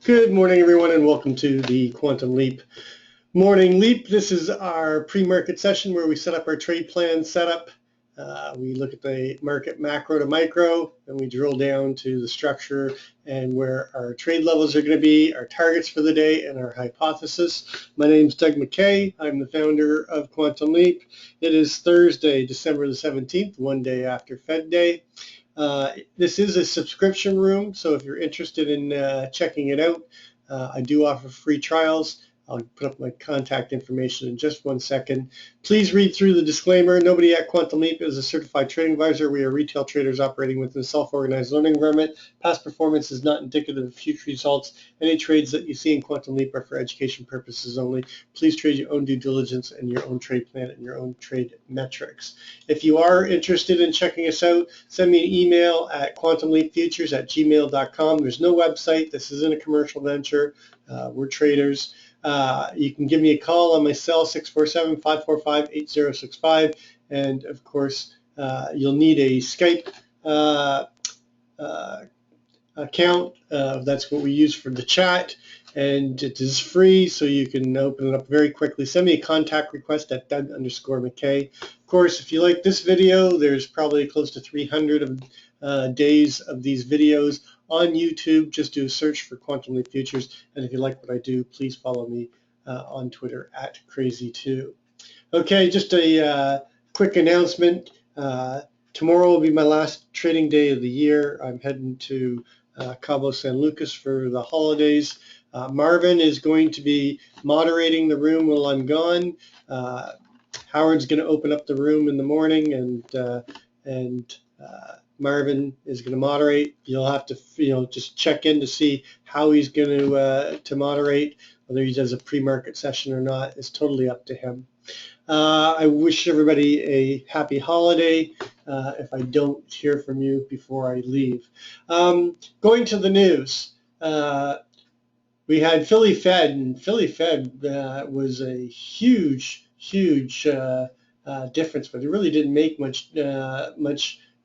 Good morning, everyone, and welcome to the Quantum Leap Morning Leap. This is our pre-market session where we set up our trade plan setup. We look at the market macro to micro, and we drill down to the structure and where our trade levels are going to be, our targets for the day, and our hypothesis. My name is Doug McKay. I'm the founder of Quantum Leap. It is Thursday, December the 17th, one day after Fed Day. This is a subscription room, so if you're interested in checking it out, I do offer free trials. I'll put up my contact information in just one second. Please read through the disclaimer. Nobody at Quantum Leap is a certified trading advisor. We are retail traders operating within a self-organized learning environment. Past performance is not indicative of future results. Any trades that you see in Quantum Leap are for education purposes only. Please trade your own due diligence and your own trade plan and your own trade metrics. If you are interested in checking us out, send me an email at quantumleapfutures@gmail.com. There's no website. This isn't a commercial venture. We're traders. You can give me a call on my cell, 647-545-8065, and of course you'll need a Skype account. That's what we use for the chat, and it is free, so you can open it up very quickly. Send me a contact request at Doug_McKay. Of course, if you like this video, there's probably close to 300 days of these videos on YouTube. Just do a search for Quantum Leap Futures, and if you like what I do, please follow me on Twitter at Crazy2. Okay, just a quick announcement. Tomorrow will be my last trading day of the year. I'm heading to Cabo San Lucas for the holidays. Marvin is going to be moderating the room while I'm gone. Howard's going to open up the room in the morning, and Marvin is going to moderate. You'll have to, just check in to see how he's going to moderate. Whether he does a pre-market session or not is totally up to him. I wish everybody a happy holiday if I don't hear from you before I leave. Going to the news. We had Philly Fed, and Philly Fed was a huge difference, but it really didn't make much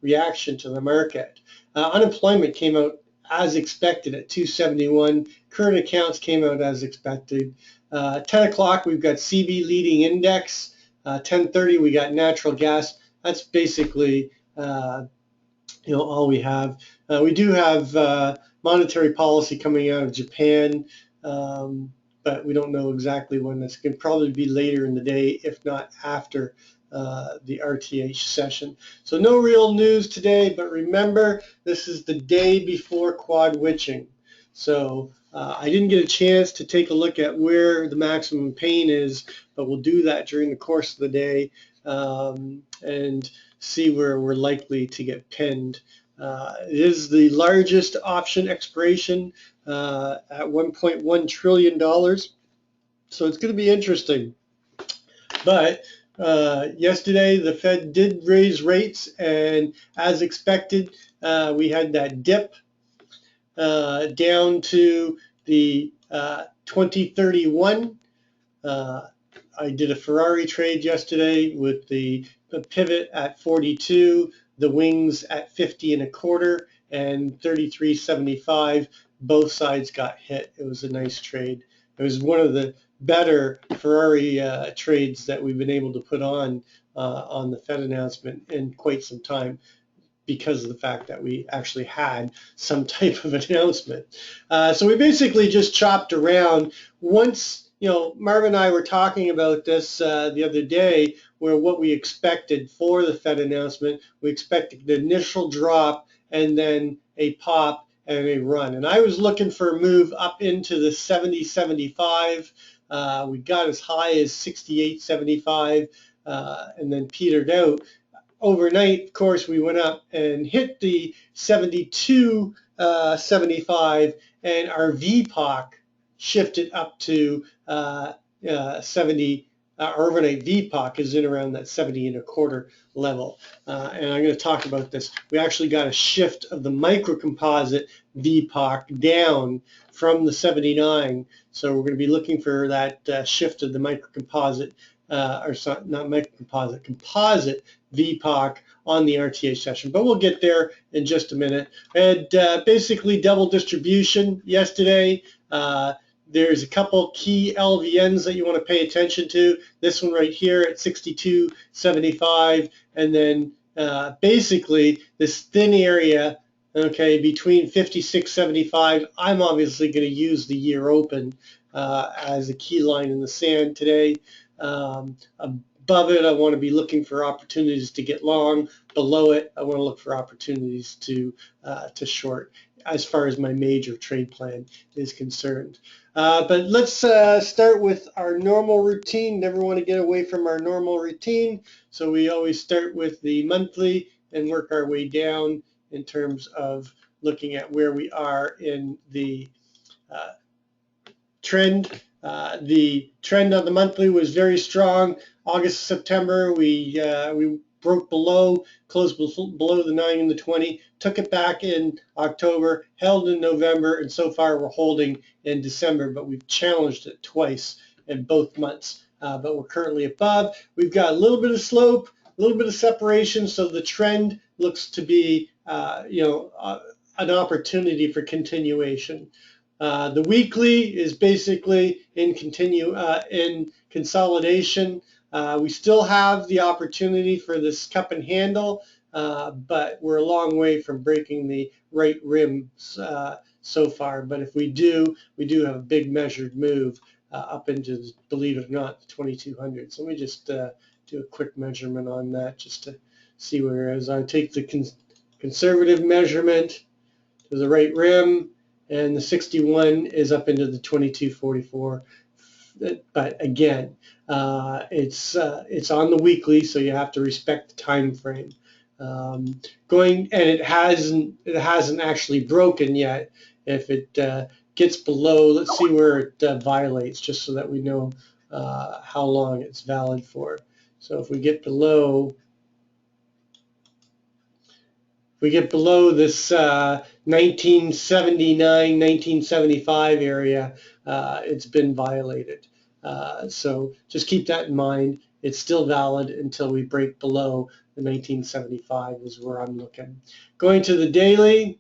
reaction to the market. Unemployment came out as expected at 271. Current accounts came out as expected. 10 o'clock, we've got CB leading index. 10:30, we got natural gas. That's basically all we have. We do have monetary policy coming out of Japan, but we don't know exactly when. That's going to probably be later in the day, if not after the RTH session. So no real news today, but remember, this is the day before quad witching. So I didn't get a chance to take a look at where the maximum pain is, but we'll do that during the course of the day and see where we're likely to get pinned. It is the largest option expiration at $1.1 trillion. So it's going to be interesting. But yesterday, the Fed did raise rates, and as expected, we had that dip down to the 2031. I did a Ferrari trade yesterday with the pivot at 42, the wings at 50.25, and 33.75. Both sides got hit. It was a nice trade. It was one of the better Ferrari trades that we've been able to put on the Fed announcement in quite some time, because of the fact that we actually had some type of announcement. So we basically just chopped around. Once, Marvin and I were talking about this the other day, where what we expected for the Fed announcement, we expected the initial drop and then a pop and a run. And I was looking for a move up into the 70.75. We got as high as 68.75 and then petered out. Overnight, of course, we went up and hit the 72.75, and our VPOC shifted up to 70. Our overnight VPOC is in around that 70.25 level, and I'm going to talk about this. We actually got a shift of the microcomposite VPOC down from the 79, so we're going to be looking for that shift of the microcomposite or not microcomposite, composite VPOC on the RTH session. But we'll get there in just a minute. I had basically double distribution yesterday. There's a couple key LVNs that you want to pay attention to. This one right here at 62.75, and then basically this thin area, okay, between 56.75. I'm obviously going to use the year open as a key line in the sand today. Above it, I want to be looking for opportunities to get long. Below it, I want to look for opportunities to short, as far as my major trade plan is concerned. But let's start with our normal routine. Never want to get away from our normal routine. So we always start with the monthly and work our way down in terms of looking at where we are in the trend. The trend on the monthly was very strong. August, September, we broke below, closed below the 9 and the 20, took it back in October, held in November, and so far we're holding in December, but we've challenged it twice in both months. But we're currently above. We've got a little bit of slope, a little bit of separation, so the trend looks to be, an opportunity for continuation. The weekly is basically in consolidation. We still have the opportunity for this cup and handle, but we're a long way from breaking the right rim so far. But if we do have a big measured move up into, believe it or not, the 2200. So let me just do a quick measurement on that just to see where it is. I take the conservative measurement to the right rim, and the 61 is up into the 2244. But again, it's on the weekly, so you have to respect the time frame. And it hasn't actually broken yet. If it gets below, let's see where it violates, just so that we know how long it's valid for. So if we get below this 1979, 1975 area, it's been violated. So just keep that in mind. It's still valid until we break below the 1975 is where I'm looking. Going to the daily.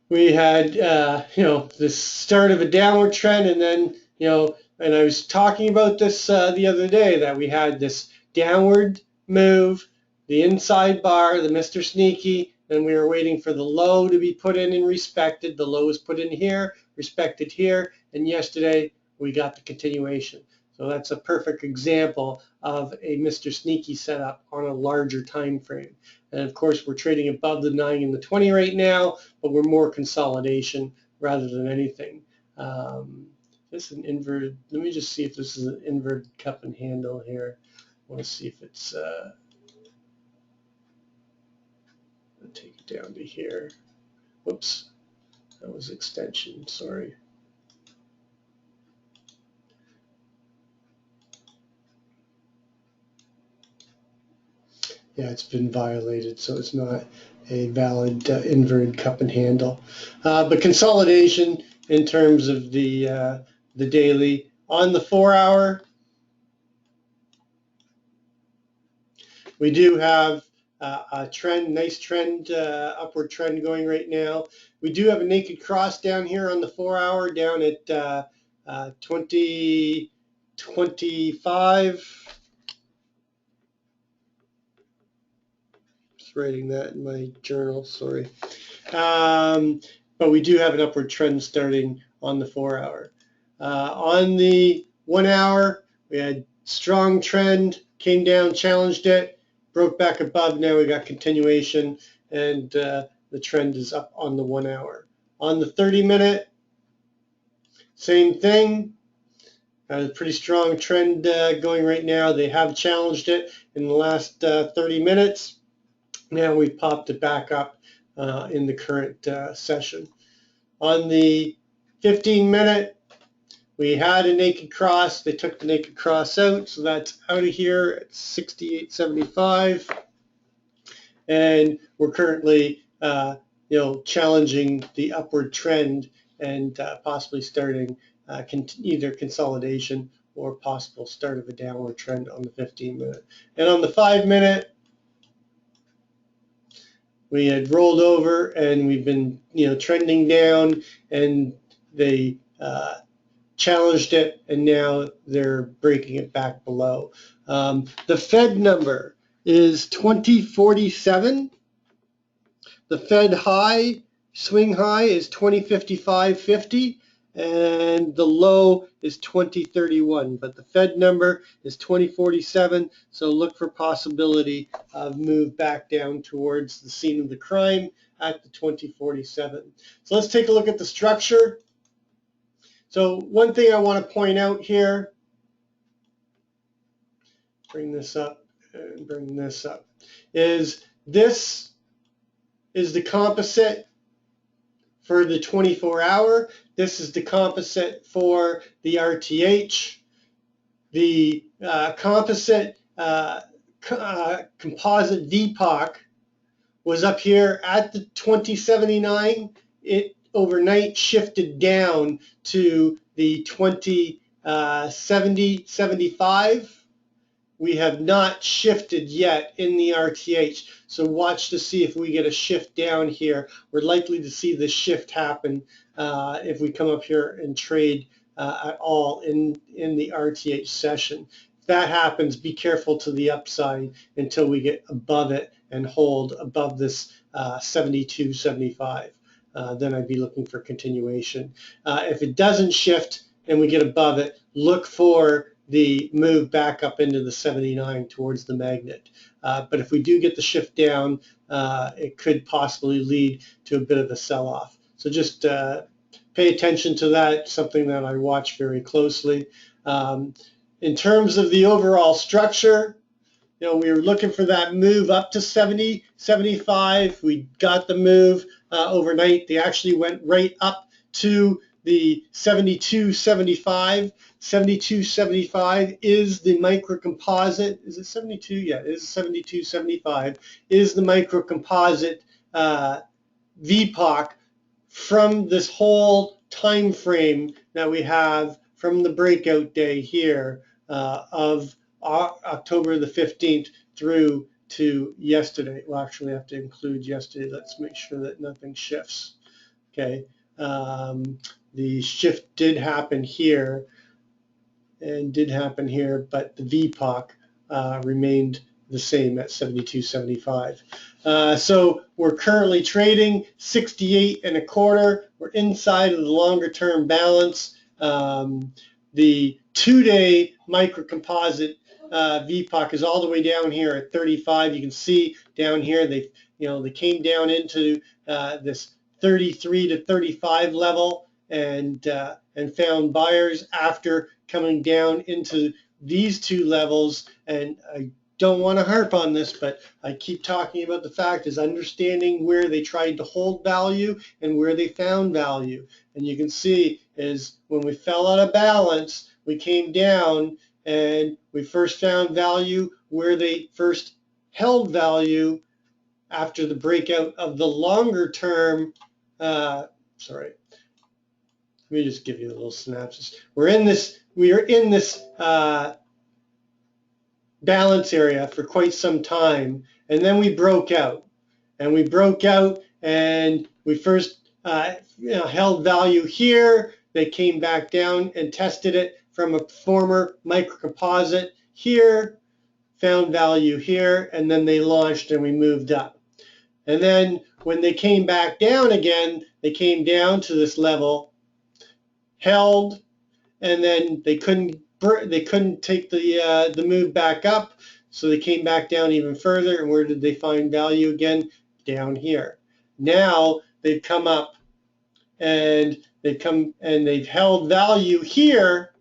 We had, the start of a downward trend, and then, and I was talking about this the other day, that we had this downward move, the inside bar, the Mr. Sneaky, and we were waiting for the low to be put in and respected. The low was put in here, respected here, and yesterday we got the continuation. So that's a perfect example of a Mr. Sneaky setup on a larger time frame. And of course, we're trading above the 9 and the 20 right now, but we're more consolidation rather than anything. This is an inverted. Let me just see if this is an inverted cup and handle here. I want to see if it's. I'll take it down to here. Whoops, that was extension. Sorry. Yeah, it's been violated, so it's not a valid inverted cup and handle. But consolidation in terms of the daily. On the 4-hour, we do have a trend, nice trend, upward trend going right now. We do have a naked cross down here on the 4-hour, down at 2025. Writing that in my journal, sorry. But we do have an upward trend starting on the 4-hour. On the 1-hour, we had strong trend, came down, challenged it, broke back above. Now we got continuation, and the trend is up on the 1-hour. On the 30-minute, same thing. A pretty strong trend going right now. They have challenged it in the last 30 minutes. Now we've popped it back up in the current session. On the 15-minute, we had a naked cross. They took the naked cross out, so that's out of here at 68.75. And we're currently, challenging the upward trend and possibly starting either consolidation or possible start of a downward trend on the 15-minute. And on the 5-minute, we had rolled over and we've been, trending down, and they challenged it, and now they're breaking it back below. The Fed number is 2047. The Fed high, swing high, is 2055.50, and the low is 2031. But the Fed number is 2047, so look for possibility of move back down towards the scene of the crime at the 2047. So let's take a look at the structure. So one thing I want to point out here, bring this up and bring this up, is this is the composite for the 24-hour. This is the composite for the RTH. The composite composite VPOC was up here at the 2079. It overnight shifted down to the 2070-75. We have not shifted yet in the RTH, so watch to see if we get a shift down here. We're likely to see the shift happen if we come up here and trade at all in the RTH session. If that happens, be careful to the upside until we get above it and hold above this 72.75. Then I'd be looking for continuation. If it doesn't shift and we get above it, look for the move back up into the 79 towards the magnet. But if we do get the shift down, it could possibly lead to a bit of a sell-off. So just pay attention to that, something that I watch very closely. In terms of the overall structure, we were looking for that move up to 70, 75. We got the move overnight. They actually went right up to the 72.75. 72.75 is the micro composite. Is it 72? Yeah, it is 72.75. Is the micro composite VPOC from this whole time frame that we have from the breakout day here of October the 15th through to yesterday. We'll actually have to include yesterday. Let's make sure that nothing shifts. Okay. The shift did happen here and did happen here, but the VPOC remained the same at 72.75. So we're currently trading 68.25. We're inside of the longer term balance. The 2-day micro composite VPOC is all the way down here at 35. You can see down here they came down into this 33 to 35 level and found buyers after coming down into these two levels. And I don't want to harp on this, but I keep talking about the fact is understanding where they tried to hold value and where they found value. And you can see is when we fell out of balance, we came down and we first found value where they first held value after the breakout of the longer term. Sorry, let me just give you a little synopsis. We are in this balance area for quite some time, and then we broke out. And we first held value here. They came back down and tested it from a former microcomposite here, found value here, and then they launched and we moved up. And then when they came back down again, they came down to this level, held, and then they couldn't take the move back up, so they came back down even further. And where did they find value again? Down here. Now they've come up and they've held value here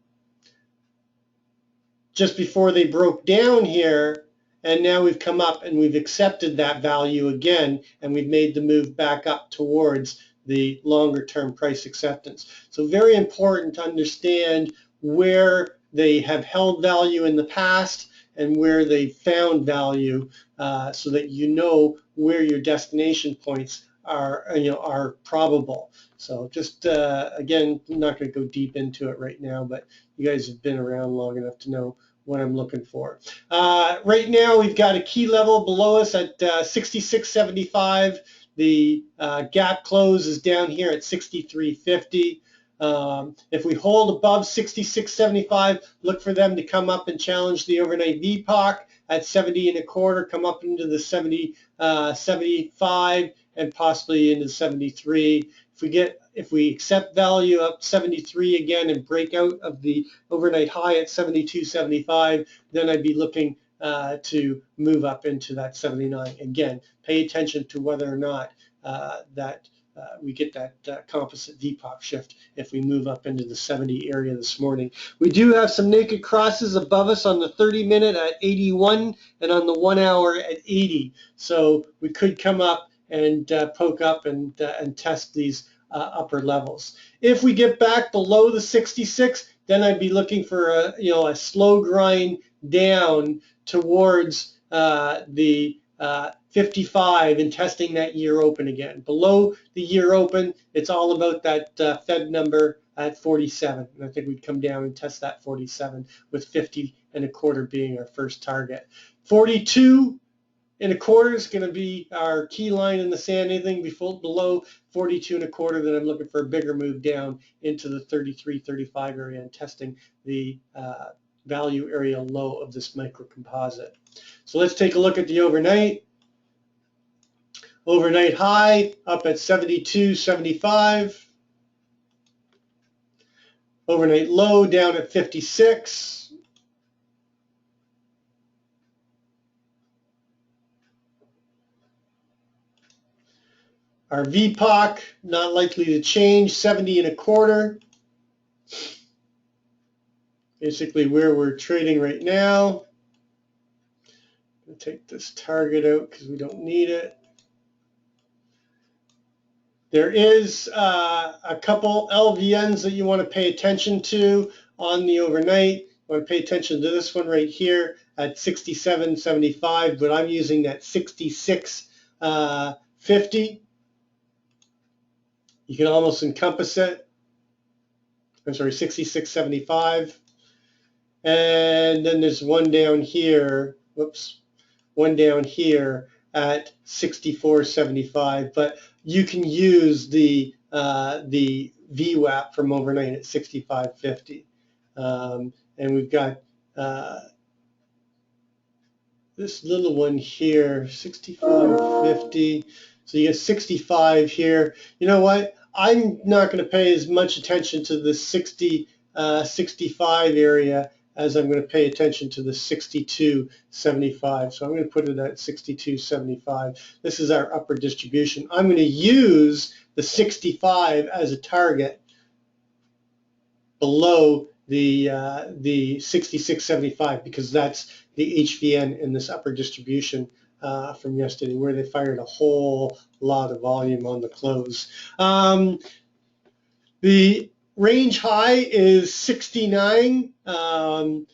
just before they broke down here, and now we've come up and we've accepted that value again, and we've made the move back up towards the longer term price acceptance. So very important to understand where they have held value in the past and where they found value so that you know where your destination points are probable. So just again, I'm not going to go deep into it right now, but you guys have been around long enough to know what I'm looking for. Right now, we've got a key level below us at 66.75. The gap close is down here at 63.50. If we hold above 66.75, look for them to come up and challenge the overnight VPOC at 70 and a quarter, come up into the 75 and possibly into 73. If we accept value up 73 again and break out of the overnight high at 72.75, then I'd be looking to move up into that 79. Again, pay attention to whether or not we get that composite VPOC shift if we move up into the 70 area this morning. We do have some naked crosses above us on the 30-minute at 81 and on the 1 hour at 80. So we could come up and poke up and test these upper levels. If we get back below the 66, then I'd be looking for a slow grind down towards the 55 and testing that year open again. Below the year open, it's all about that Fed number at 47. And I think we'd come down and test that 47 with 50 and a quarter being our first target. 42 and a quarter is going to be our key line in the sand. Anything below 42 and a quarter, then I'm looking for a bigger move down into the 33, 35 area and testing the value area low of this micro composite. So let's take a look at the overnight. Overnight high up at 72.75. Overnight low down at 56. Our VPOC not likely to change, 70 and a quarter. Basically where we're trading right now. I'm going to take this target out because we don't need it. There is a couple LVNs that you want to pay attention to on the overnight. You want to pay attention to this one right here at 67.75, but I'm using that 66.50. You can almost encompass it. I'm sorry, 66.75. And then there's one down here. Whoops. One down here at 64.75, but you can use the VWAP from overnight at 65.50, and we've got this little one here, 65.50. So you get 65 here. You know what? I'm not going to pay as much attention to the 65 area as I'm going to pay attention to the 62.75. So I'm going to put it at 62.75. This is our upper distribution. I'm going to use the 65 as a target below the 66.75 because that's the HVN in this upper distribution from yesterday where they fired a whole lot of volume on the close. The range high is 69. I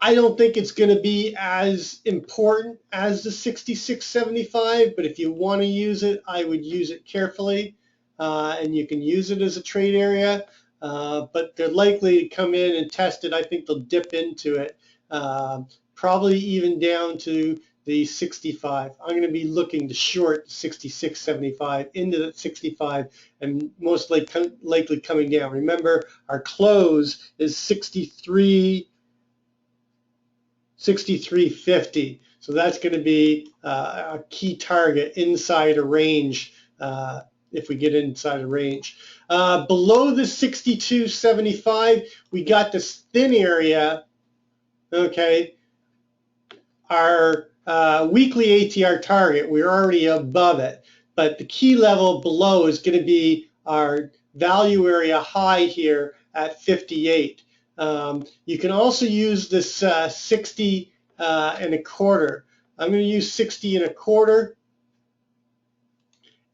don't think it's going to be as important as the 66.75, but if you want to use it, I would use it carefully, and you can use it as a trade area, but they're likely to come in and test it. I think they'll dip into it, probably even down to the 65. I'm going to be looking to short 66.75 into that 65 and most likely coming down. Remember, our close is 63.50. So that's going to be a key target inside a range if we get inside a range. Below the 62.75, we got this thin area, okay? Our weekly ATR target, we're already above it, but the key level below is going to be our value area high here at 58. You can also use this 60 and a quarter. I'm going to use 60 and a quarter,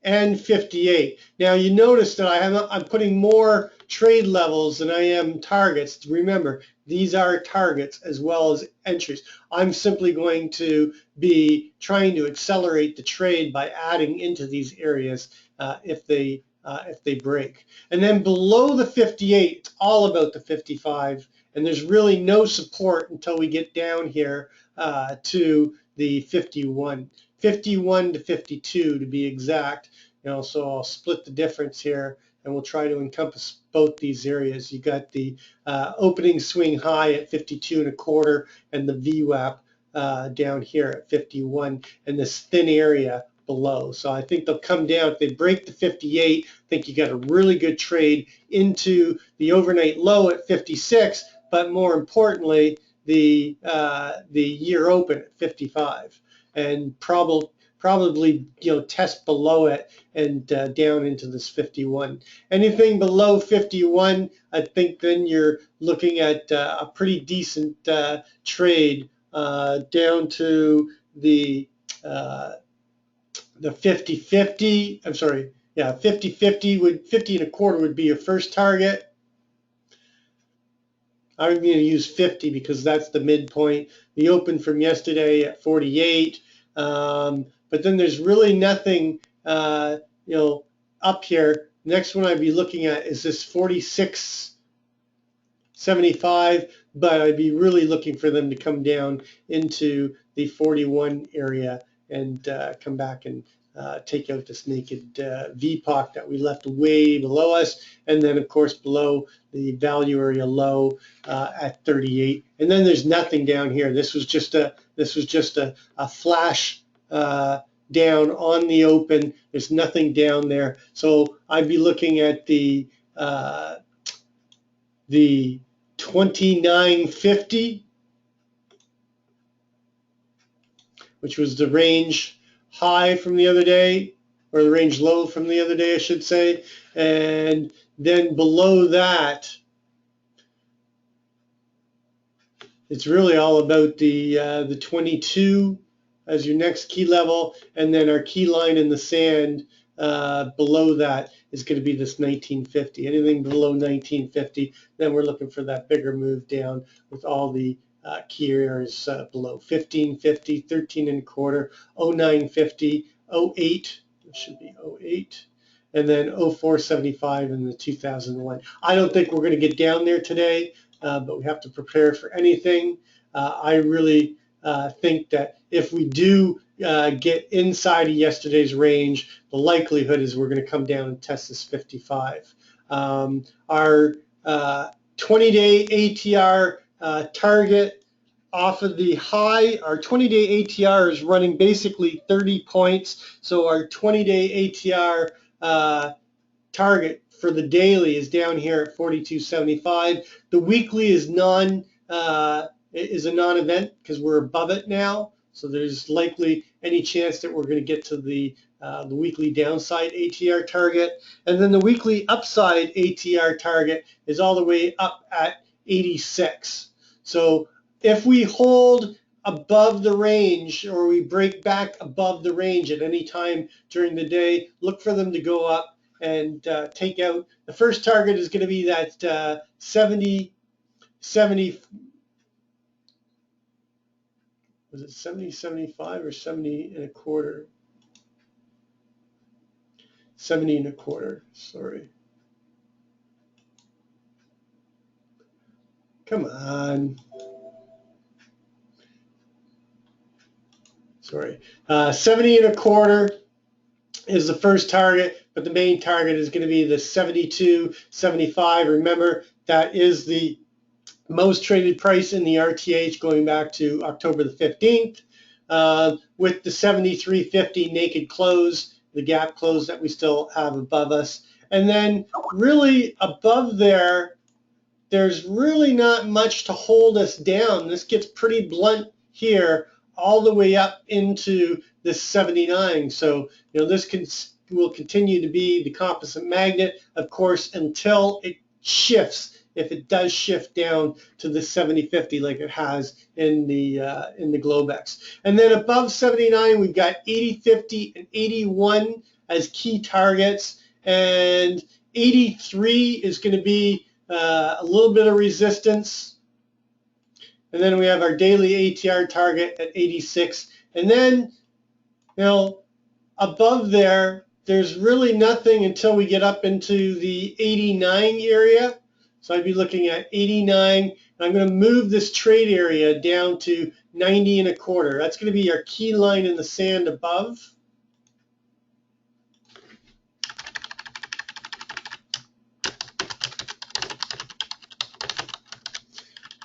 and 58. Now you notice that I'm putting more trade levels than I am targets. Remember, these are targets as well as entries. I'm simply going to be trying to accelerate the trade by adding into these areas if they break. And then below the 58, it's all about the 55, and there's really no support until we get down here to the 51 to 52 to be exact. So I'll split the difference here, and we'll try to encompass both these areas. You got the opening swing high at 52.25, and the VWAP down here at 51, and this thin area below. So I think they'll come down. If they break the 58, I think you got a really good trade into the overnight low at 56, but more importantly, the year open at 55, and probably test below it and down into this 51. Anything below 51, I think then you're looking at a pretty decent trade down to the 50-50. I'm sorry, yeah, 50-50 would 50.25 would be your first target. I'm going to use 50 because that's the midpoint. The open from yesterday at 48, but then there's really nothing, up here. Next one I'd be looking at is this 46.75, but I'd be really looking for them to come down into the 41 area and come back and take out this naked VPOC that we left way below us, and then of course below the value area low at 38. And then there's nothing down here. This was just a flash down on the open. There's nothing down there. So I'd be looking at the 29.50, which was the range high from the other day, or the range low from the other day, I should say. And then below that, it's really all about the 22 as your next key level, and then our key line in the sand below that is going to be this 1950. Anything below 1950, then we're looking for that bigger move down with all the key areas below 1550, 13.25, 0950, 08, it should be 08, and then 0475 and the 2001. I don't think we're going to get down there today, but we have to prepare for anything. I really think that if we do get inside of yesterday's range, the likelihood is we're going to come down and test this 55. Our 20-day ATR target off of the high, our 20-day ATR is running basically 30 points. So our 20-day ATR target for the daily is down here at 42.75. The weekly is a non-event because we're above it now. So there's likely any chance that we're going to get to the weekly downside ATR target. And then the weekly upside ATR target is all the way up at 86. So if we hold above the range, or we break back above the range at any time during the day, look for them to go up and take out. The first target is going to be that 70, was it 70.75 or 70.25? 70.25, sorry. Come on. Sorry. 70.25 is the first target, but the main target is going to be the 72.75. Remember, that is the most traded price in the RTH going back to October the 15th, with the 73.50 naked close, the gap close that we still have above us. And then really above there, there's really not much to hold us down. This gets pretty blunt here all the way up into this 79. So, this will continue to be the composite magnet, of course, until it shifts. If it does shift down to the 70.50 like it has in the Globex. And then above 79, we've got 80.50 and 81 as key targets, and 83 is going to be a little bit of resistance. And then we have our daily ATR target at 86. And then, above there, there's really nothing until we get up into the 89 area. So I'd be looking at 89, and I'm going to move this trade area down to 90.25. That's going to be our key line in the sand above.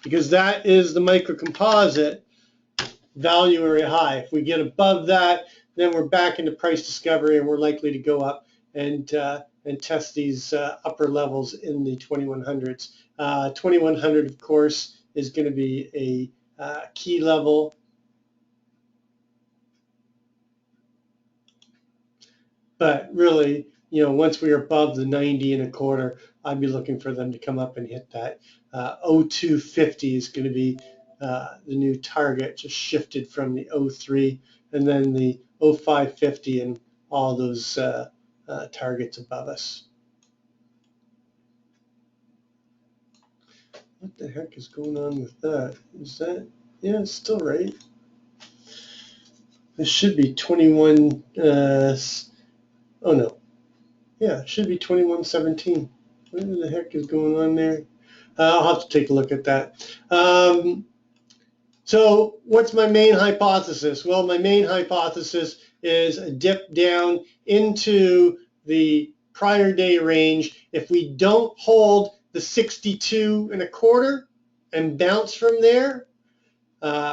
Because that is the microcomposite value area high. If we get above that, then we're back into price discovery, and we're likely to go up and test these upper levels in the 2100s. 2100, of course, is going to be a key level. But really, once we're above the 90.25, I'd be looking for them to come up and hit that. 0250 is going to be the new target, just shifted from the 03, and then the 0550 and all those targets above us. What the heck is going on with that? Is that, yeah, it's still right. This should be 21, oh no. Yeah, it should be 2117. What the heck is going on there? I'll have to take a look at that. So what's my main hypothesis? Well, my main hypothesis is a dip down into the prior day range. If we don't hold the 62.25 and bounce from there,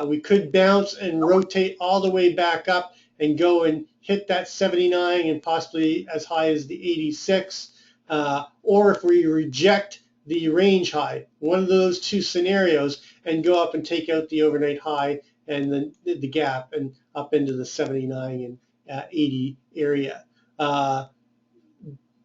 we could bounce and rotate all the way back up and go and hit that 79 and possibly as high as the 86. Or if we reject the range high, one of those two scenarios, and go up and take out the overnight high and then the gap and up into the 79 and 80 area.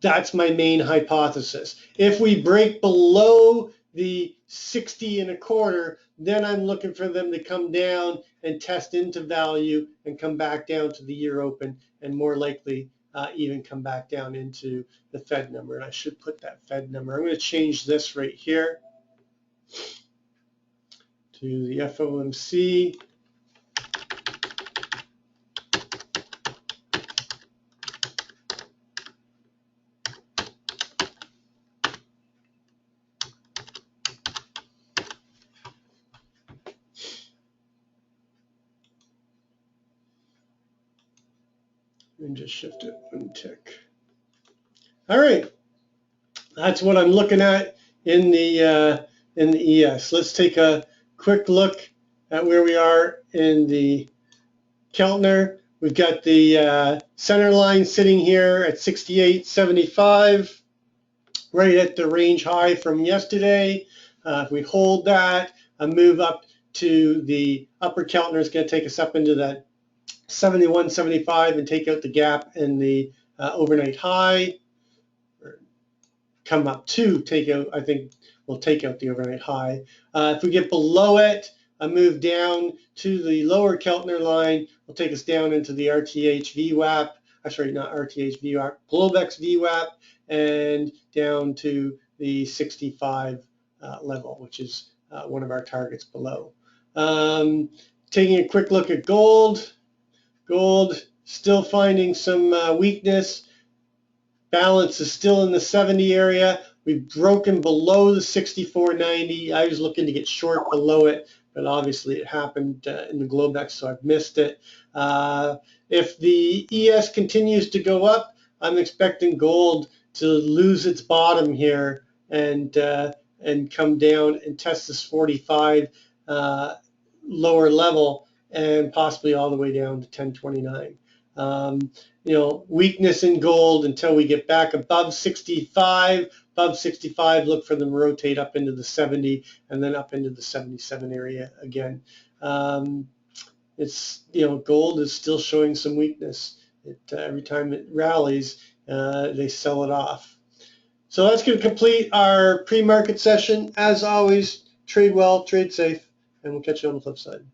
That's my main hypothesis. If we break below the 60.25, then I'm looking for them to come down and test into value and come back down to the year open, and more likely even come back down into the Fed number. And I should put that Fed number. I'm going to change this right here to the FOMC. And just shift it one tick. All right, that's what I'm looking at in the ES. Let's take a quick look at where we are in the Keltner. We've got the center line sitting here at 68.75, right at the range high from yesterday. If we hold that, a move up to the upper Keltner is going to take us up into that 71.75 and take out the gap in the overnight high. Or come up to take out, I think we'll take out the overnight high. If we get below it, a move down to the lower Keltner line will take us down into the RTH VWAP, sorry, not RTH VWAP, Globex VWAP, and down to the 65 level, which is one of our targets below. Taking a quick look at gold. Gold still finding some weakness. Balance is still in the 70 area. We've broken below the 64.90. I was looking to get short below it, but obviously it happened in the Globex, so I've missed it. If the ES continues to go up, I'm expecting gold to lose its bottom here and come down and test this 45 lower level and possibly all the way down to 1029. Weakness in gold until we get back above 65. Above 65, look for them to rotate up into the 70 and then up into the 77 area again. It's gold is still showing some weakness. Every time it rallies, they sell it off. So that's going to complete our pre-market session. As always, trade well, trade safe, and we'll catch you on the flip side.